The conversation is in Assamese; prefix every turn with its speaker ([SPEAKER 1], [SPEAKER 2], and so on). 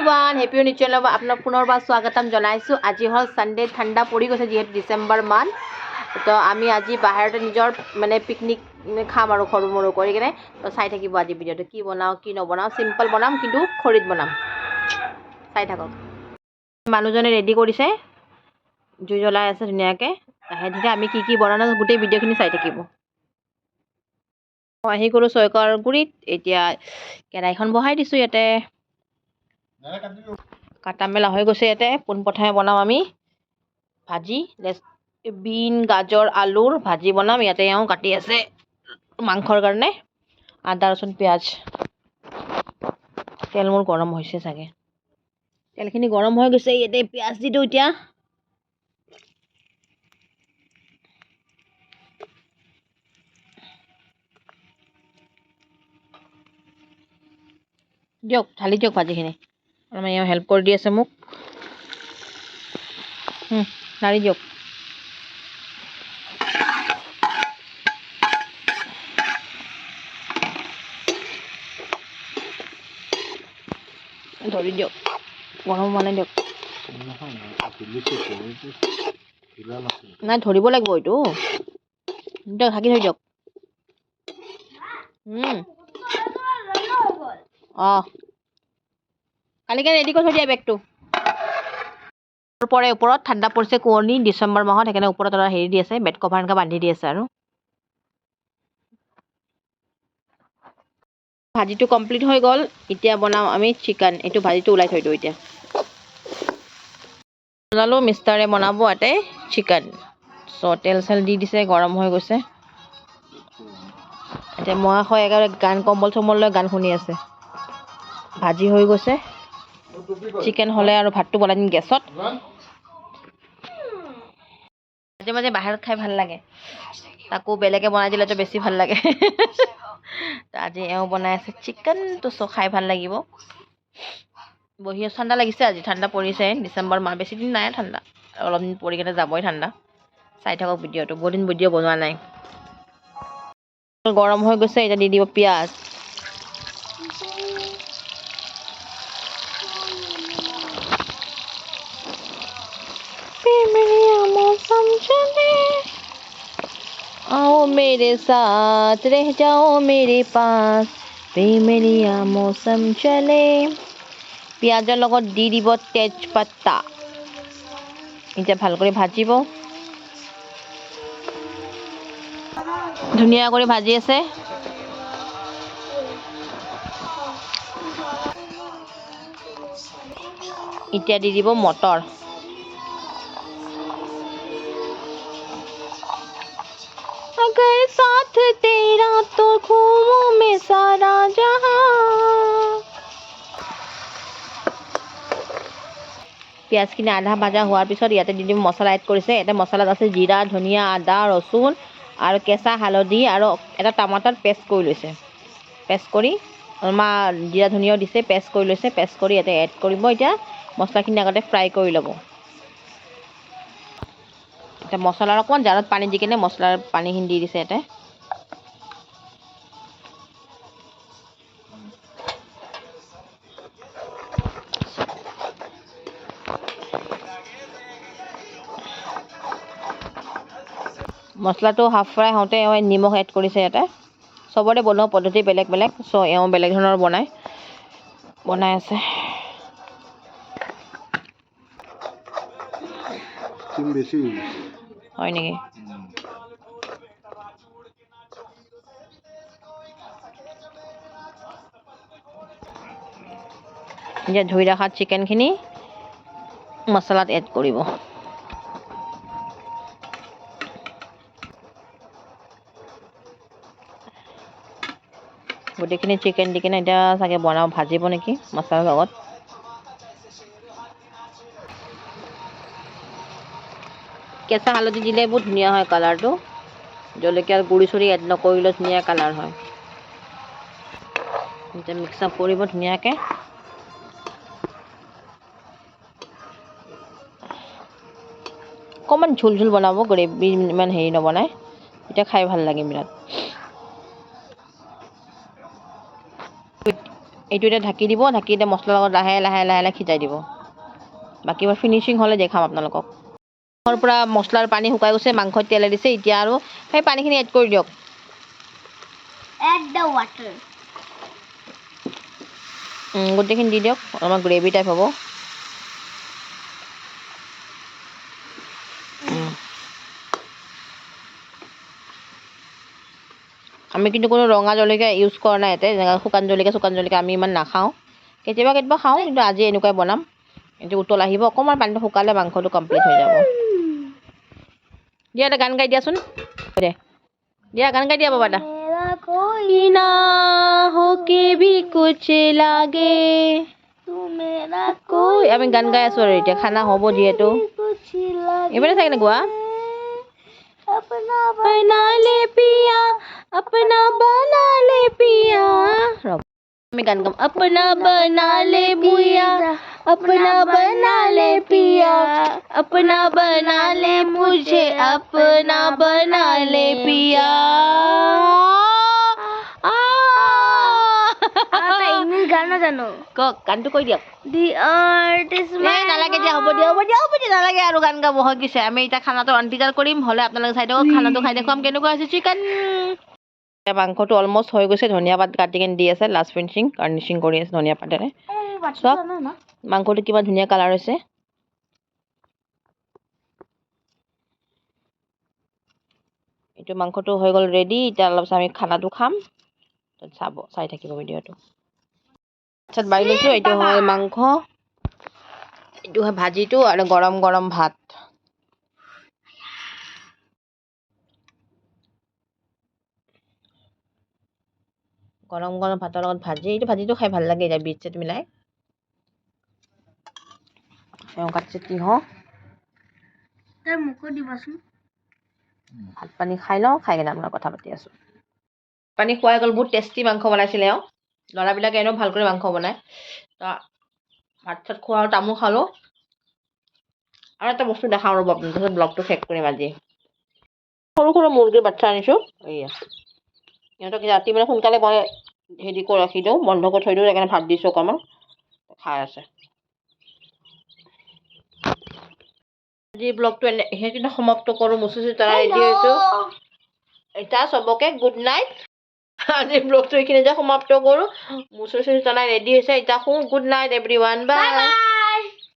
[SPEAKER 1] एवरीवन हैप्पी न्यू चैनल आपन पुनर्बार स्वागतम जनाइছো আজি হল সানডে ঠান্ডা পৰি গৈছে যেহেতু ডিসেম্বৰ মান তো আমি আজি বাহিৰতে নিজৰ মানে পিকনিক খাম আৰু খৰু মৰু কৰি কিনে তো চাই থাকিব আজি ভিডিওটো কি বনাও কি নবনাও সিম্পল বনাম কিন্তু খৰিত বনাম চাই থাকক মানুহজনে ৰেডি কৰিছে জুই জ্বলাই আছে ধুনীয়াকে হেদিতে আমি কি কি বনানো গোটেই ভিডিওখিনি চাই থাকিব আহি গলো সয়কৰ গুৰিত এতিয়া কেৰাইখন বহাই দিছো ইয়াতে কাটা মেলা হৈ গৈছে ইয়াতে পোনপ্ৰথমে বনাম আমি ভাজি বিন গাজৰ আলুৰ ভাজি বনাম ইয়াতে এওঁ কাটি আছে মাংসৰ কাৰণে আদা ৰচুন পিয়াজ তেল মোৰ গৰম হৈছে চাগে তেলখিনি গৰম হৈ গৈছে ইয়াতে পিয়াজ দি দিওঁ এতিয়া দিয়ক ঢালি দিয়ক ভাজিখিনি আমি এওঁ হেল্প কৰি দি আছে মোক ঢালি দিয়ক ধৰি দিয়ক গৰম মানে দিয়ক নাই ধৰিব লাগিব এইটো দিয়ক ঢাকি থৈ দিয়ক কালিকে ৰেডি কৰি থৈ দিয়া বেগটো পৰে ওপৰত ঠাণ্ডা পৰিছে কুঁৱলী ডিচেম্বৰ মাহত সেইকাৰণে ওপৰত এটা হেৰি দি আছে বেড কভাৰ এনেকৈ বান্ধি দি আছে আৰু ভাজিটো কমপ্লিট হৈ গ'ল এতিয়া বনাম আমি চিকেন এইটো ভাজিটো ওলাই থৈ দিওঁ এতিয়া বনালোঁ মিষ্টাৰে বনাব ইয়াতে চিকেন চ' তেল চেল দি দিছে গৰম হৈ গৈছে এতিয়া মই আকৌ একেবাৰে গান কম্বল চম্বল লৈ গান শুনি আছে ভাজি হৈ গৈছে চিকেন হ'লে আৰু ভাতটো বনাই দিম গেছত মাজে মাজে বাহিৰত খাই ভাল লাগে তাকো বেলেগে বনাই দিলেতো বেছি ভাল লাগে আজি এওঁ বনাই আছে চিকেন তো খাই ভাল লাগিব বহি ঠাণ্ডা লাগিছে আজি ঠাণ্ডা পৰিছে ডিচেম্বৰ মাহ বেছি দিন নাই ঠাণ্ডা অলপ দিন পৰি কিনে যাবই ঠাণ্ডা চাই থাকক ভিডিঅ'টো বহুত দিন ভিডিঅ' বনোৱা নাই গৰম হৈ গৈছে এতিয়া দি দিব পিঁয়াজ आओ मेरे साथ रह जाओ मेरे पास प्रेमलिया मौसम चले পিঁয়াজৰ লগত দি দিব তেজপাতা এতিয়া ভাল কৰি ভাজিব ধুনীয়া কৰি ভাজি আছে এতিয়া দি দিব মটৰ अगर साथ तेरा तो घूमूं मैं सारा जहां পিঁয়াজখিনি আধা ভাজা হোৱাৰ পিছত ইয়াতে দি দিম মছলা এড কৰিছে ইয়াতে মছলাত আছে জিৰা ধনিয়া আদা ৰচুন আৰু কেঁচা হালধি আৰু এটা টমাটাৰ পেষ্ট কৰি লৈছে পেষ্ট কৰি অলপমান জিৰা ধনিয়াও দিছে পেষ্ট কৰি লৈছে পেষ্ট কৰি ইয়াতে এড কৰিব এতিয়া মছলাখিনি আগতে ফ্ৰাই কৰি ল'ব এতিয়া মছলাৰ অকণমান জাৰত পানী দি কিনে মছলাৰ পানীখিনি দি দিছে ইয়াতে মছলাটো হাফ ফ্ৰাই হওঁতে এওঁ নিমখ এড কৰিছে ইয়াতে চবৰে বনোৱা পদ্ধতি বেলেগ বেলেগ চ' এওঁ বেলেগ ধৰণৰ বনাই আছে হয় নেকি এতিয়া ধুই ৰখা চিকেনখিনি মছলাত এড কৰিব গোটেইখিনি চিকেন দি কিনে এতিয়া চাগে ভাজিব নেকি মছলাৰ লগত কেঁচা হালধি দিলে বহুত ধুনীয়া হয় কালাৰটো জলকীয়াৰ গুড়ি চুৰি এড নকৰিলে ধুনীয়া কালাৰ হয় এতিয়া মিক্স আপ কৰিব ধুনীয়াকৈ অকণমান ঝোল ঝোল বনাব গ্ৰেভি ইমান হেৰি নবনাই এতিয়া খাই ভাল লাগে বিৰাট এইটো এতিয়া ঢাকি দিব, ঢাকি এতিয়া মছলাৰ লগত লাহে লাহে লাহে লাহে সিজাই দিব। বাকী মই ফিনিচিং হ'লে দেখাম আপোনালোকক। মাংসৰ পৰা মছলাৰ পানী শুকাই গৈছে, মাংসত তেল দিছে, এতিয়া আৰু সেই পানীখিনি এড কৰি দিয়ক।
[SPEAKER 2] Add the water.
[SPEAKER 1] গোটেইখিনি দি দিয়ক, অলপমান গ্ৰেভি টাইপ হ'ব। আমি কিন্তু কোনো ৰঙা জলকীয়া ইউজ কৰা নাই ইয়াতে, শুকান জলকীয়া আমি ইমান নাখাওঁ। কেতিয়াবা কেতিয়াবা খাওঁ, কিন্তু আজি এনেকুৱাই বনাম। এইটো উতল আহিব, অকণমান পানীটো শুকালে মাংসটো কমপ্লিট হৈ যাব। দিয়া এটা গান গাই দিয়াচোন। দে দিয়া, গান গাই দিয়া বাবা এটা।
[SPEAKER 2] मेरा कोई
[SPEAKER 1] ना होके भी कुछ लागे
[SPEAKER 2] तू मेरा
[SPEAKER 1] कोई। আমি গান গাই আছো আৰু এতিয়া খানা হ'ব যিহেতু।
[SPEAKER 2] कुछ लगे
[SPEAKER 1] এইবাৰে চাগে গোৱা।
[SPEAKER 2] अपना
[SPEAKER 1] बना ले पिया, अपना बना ले पिया। আমি গান গাম। अपना बना ले पिया, अपना बना ले पिया, अपना बना ले मुझे, अपना बना ले पिया।
[SPEAKER 2] इंग्लिश गाना जानो
[SPEAKER 1] কওক, গানটো কৈ দিয়ক।
[SPEAKER 2] The earth is my
[SPEAKER 1] নালাগে দিয়া, হ'ব দিয়া নালাগে আৰু গান গাব হৈ গৈছে। আমি এতিয়া খানাটো অন্তিকাৰ কৰিম, হ'লে আপোনালোকে চাই দিয়ক। খানাটো খাই দেখুৱাম কেনেকুৱা হৈছে চিকেন। মাংসটো অলমষ্ট হৈ গৈছে, ধনিয়া পাত কাটি কেনে দি আছে, লাষ্ট ফিনিচিং গাৰ্নিচিং কৰি আছে ধনিয়া পাতেৰে। চোৱা মাংসটো কিমান ধুনীয়া কালাৰ হৈছে। এইটো মাংসটো হৈ গ'ল ৰেডি। এতিয়া অলপ আমি খানাটো খাম, চাই থাকিব ভিডিঅ'টো। তাৰপিছত বাঢ়ি লৈছোঁ, এইটো হয় মাংস, এইটো হয় ভাজিটো, আৰু গৰম গৰম ভাত। গৰম গৰম ভাতৰ লগত ভাজি, এইটো ভাজিটো খাই ভাল লাগে। এতিয়া বিট চিট মিলাই কাটছে তিঁয়হ।
[SPEAKER 2] তই মোকো দিবাচোন।
[SPEAKER 1] ভাত পানী খাই লওঁ, খাই কিনে আপোনাৰ কথা পাতি আছোঁ। পানী খুৱাই গ'ল, বহুত টেষ্টি মাংস বনাইছিলে এওঁ। ল'ৰাবিলাকে এনেও ভাল কৰি মাংস বনায়। তো ভাত চাত খোৱা আৰু তামোল খালোঁ। আৰু এটা বস্তু দেখাওঁ ৰ'ব আপোনাক, তাৰপিছত ব্লগটো শেষ কৰিম আজি। সৰু সৰু মুৰ্গীৰ বাচ্ছা আনিছোঁ। এইয়া সিহঁতক ৰাতি মানে সোনকালে মই হেৰি কৰি ৰাখি দিওঁ, বন্ধ কৰি থৈ দিওঁ, সেইকাৰণে ভাত দিছোঁ অকণমান, খাই আছে। আজি ব্লগটো সেইখিনি সমাপ্ত কৰোঁ। মুচি তৰাই ৰেডি হৈছোঁ। এতিয়া চবকে গুড নাইট। আজি ব্লগটো এইখিনিতে সমাপ্ত কৰোঁ। মুচি তৰাই ৰেডি হৈছে, এতিয়া শুওঁ। গুড নাইট এভৰিৱান, বাই।